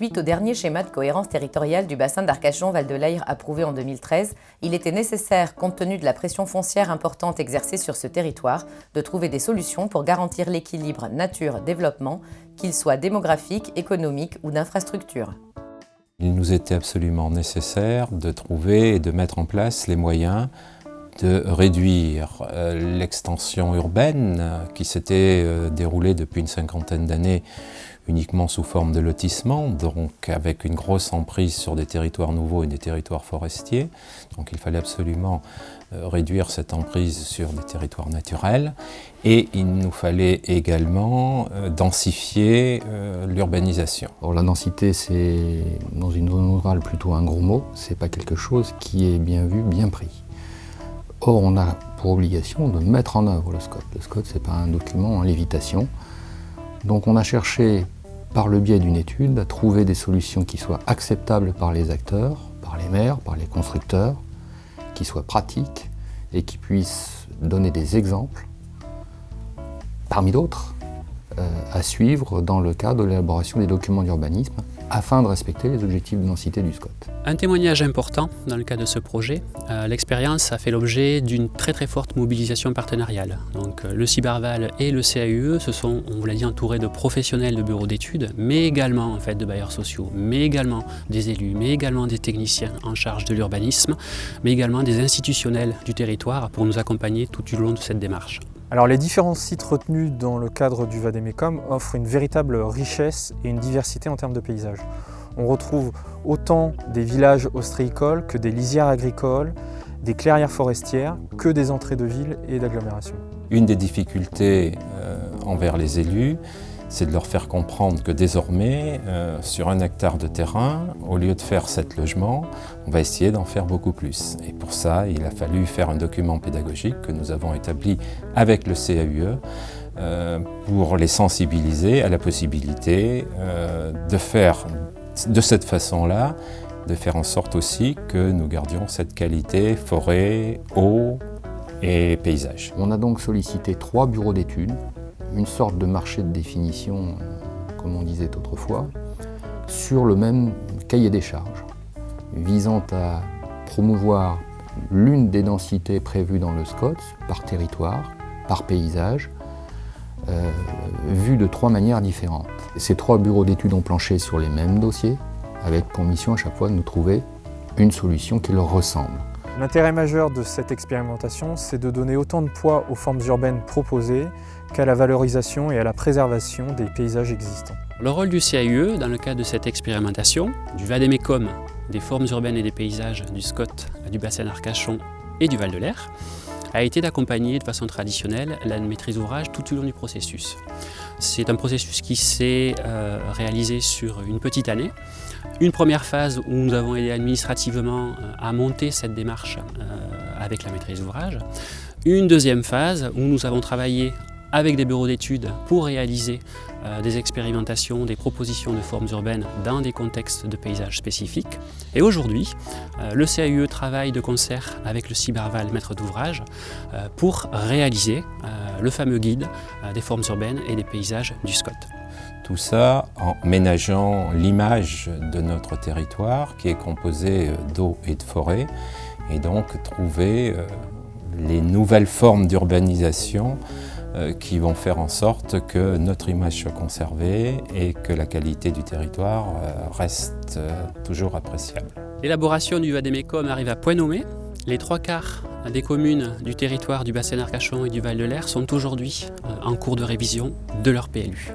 Suite au dernier schéma de cohérence territoriale du bassin d'Arcachon-Val de Leyre approuvé en 2013, il était nécessaire, compte tenu de la pression foncière importante exercée sur ce territoire, de trouver des solutions pour garantir l'équilibre nature-développement, qu'il soit démographique, économique ou d'infrastructure. Il nous était absolument nécessaire de trouver et de mettre en place les moyens de réduire l'extension urbaine qui s'était déroulée depuis une cinquantaine d'années uniquement sous forme de lotissement, donc avec une grosse emprise sur des territoires nouveaux et des territoires forestiers. Donc il fallait absolument réduire cette emprise sur des territoires naturels et il nous fallait également densifier l'urbanisation. Alors, la densité, c'est dans une zone rurale plutôt un gros mot, c'est pas quelque chose qui est bien vu, bien pris. Or, on a pour obligation de mettre en œuvre le SCOT. Le SCOT, c'est pas un document en lévitation. Donc on a cherché, par le biais d'une étude, à trouver des solutions qui soient acceptables par les acteurs, par les maires, par les constructeurs, qui soient pratiques et qui puissent donner des exemples, parmi d'autres, à suivre dans le cadre de l'élaboration des documents d'urbanisme, afin de respecter les objectifs de densité du SCOT. Un témoignage important dans le cadre de ce projet, l'expérience a fait l'objet d'une très forte mobilisation partenariale. Donc, le Cibarval et le CAUE se sont, on vous l'a dit, entourés de professionnels de bureaux d'études, mais également en fait, de bailleurs sociaux, mais également des élus, mais également des techniciens en charge de l'urbanisme, mais également des institutionnels du territoire pour nous accompagner tout au long de cette démarche. Alors les différents sites retenus dans le cadre du Vadémécum offrent une véritable richesse et une diversité en termes de paysages. On retrouve autant des villages ostréicoles que des lisières agricoles, des clairières forestières, que des entrées de villes et d'agglomérations. Une des difficultés envers les élus, c'est de leur faire comprendre que désormais, sur 1 hectare de terrain, au lieu de faire 7 logements, on va essayer d'en faire beaucoup plus. Et pour ça, il a fallu faire un document pédagogique que nous avons établi avec le CAUE pour les sensibiliser à la possibilité de faire de cette façon-là, de faire en sorte aussi que nous gardions cette qualité forêt, eau et paysage. On a donc sollicité 3 bureaux d'études, une sorte de marché de définition, comme on disait autrefois, sur le même cahier des charges, visant à promouvoir l'une des densités prévues dans le SCOT, par territoire, par paysage, vues de 3 manières différentes. Ces 3 bureaux d'études ont planché sur les mêmes dossiers, avec pour mission à chaque fois de nous trouver une solution qui leur ressemble. L'intérêt majeur de cette expérimentation, c'est de donner autant de poids aux formes urbaines proposées qu'à la valorisation et à la préservation des paysages existants. Le rôle du CAUE dans le cadre de cette expérimentation, du Vadémécum, des formes urbaines et des paysages, du SCOT, du bassin d'Arcachon et du Val de Leyre, a été d'accompagner de façon traditionnelle la maîtrise d'ouvrage tout au long du processus. C'est un processus qui s'est réalisé sur une petite année. Une première phase où nous avons aidé administrativement à monter cette démarche avec la maîtrise d'ouvrage. Une deuxième phase où nous avons travaillé avec des bureaux d'études pour réaliser des expérimentations, des propositions de formes urbaines dans des contextes de paysages spécifiques. Et aujourd'hui, le CAUE travaille de concert avec le Cibarval, maître d'ouvrage, pour réaliser le fameux guide des formes urbaines et des paysages du SCOT. Tout ça en ménageant l'image de notre territoire qui est composé d'eau et de forêt, et donc trouver les nouvelles formes d'urbanisation qui vont faire en sorte que notre image soit conservée et que la qualité du territoire reste toujours appréciable. L'élaboration du Vadémécum arrive à point nommé. Les 3/4 des communes du territoire du bassin d'Arcachon et du Val de Leyre sont aujourd'hui en cours de révision de leur PLU.